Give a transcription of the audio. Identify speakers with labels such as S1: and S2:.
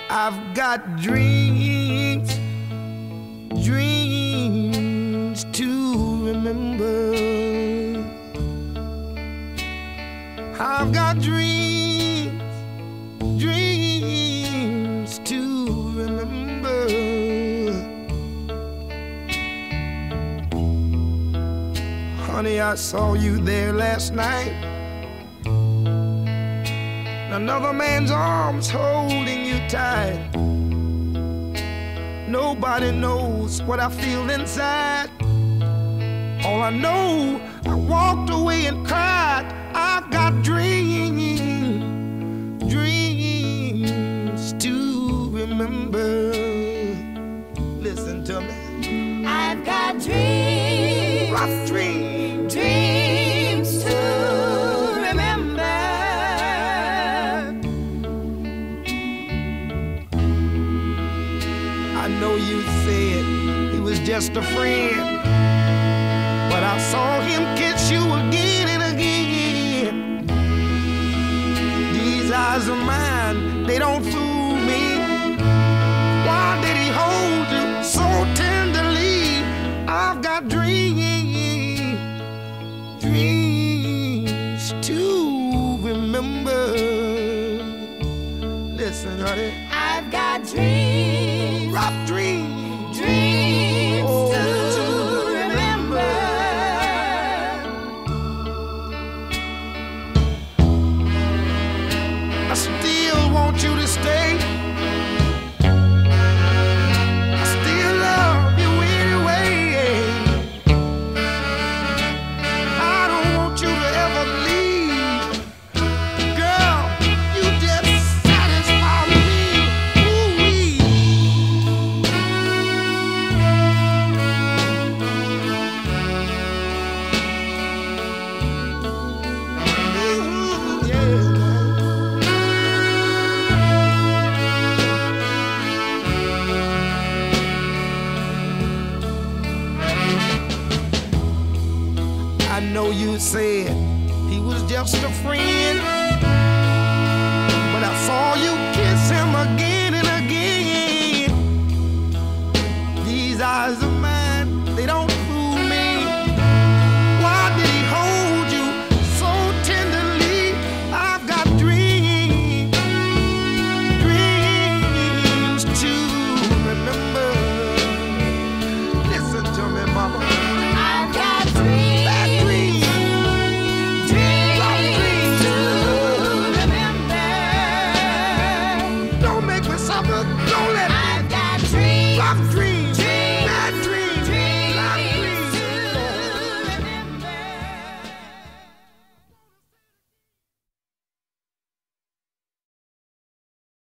S1: I've got dreams, dreams to remember. I've got dreams, dreams to remember. Honey, I saw you there last night. Another man's arms holding you tight. Nobody knows what I feel inside. All I know, I walked away and cried. I've got dreams, dreams to remember. Listen to me.
S2: I've got dreams,
S1: rough dreams,
S2: dreams to remember.
S1: I know you said he was just a friend, but I saw him kiss you again and again. These eyes of mine, they don't fool me. Why did he hold you so tenderly? I've got dreams, dreams to remember. Listen, honey.
S2: I've got dreams,
S1: rough dreams,
S2: dreams
S1: oh,
S2: to remember.
S1: I still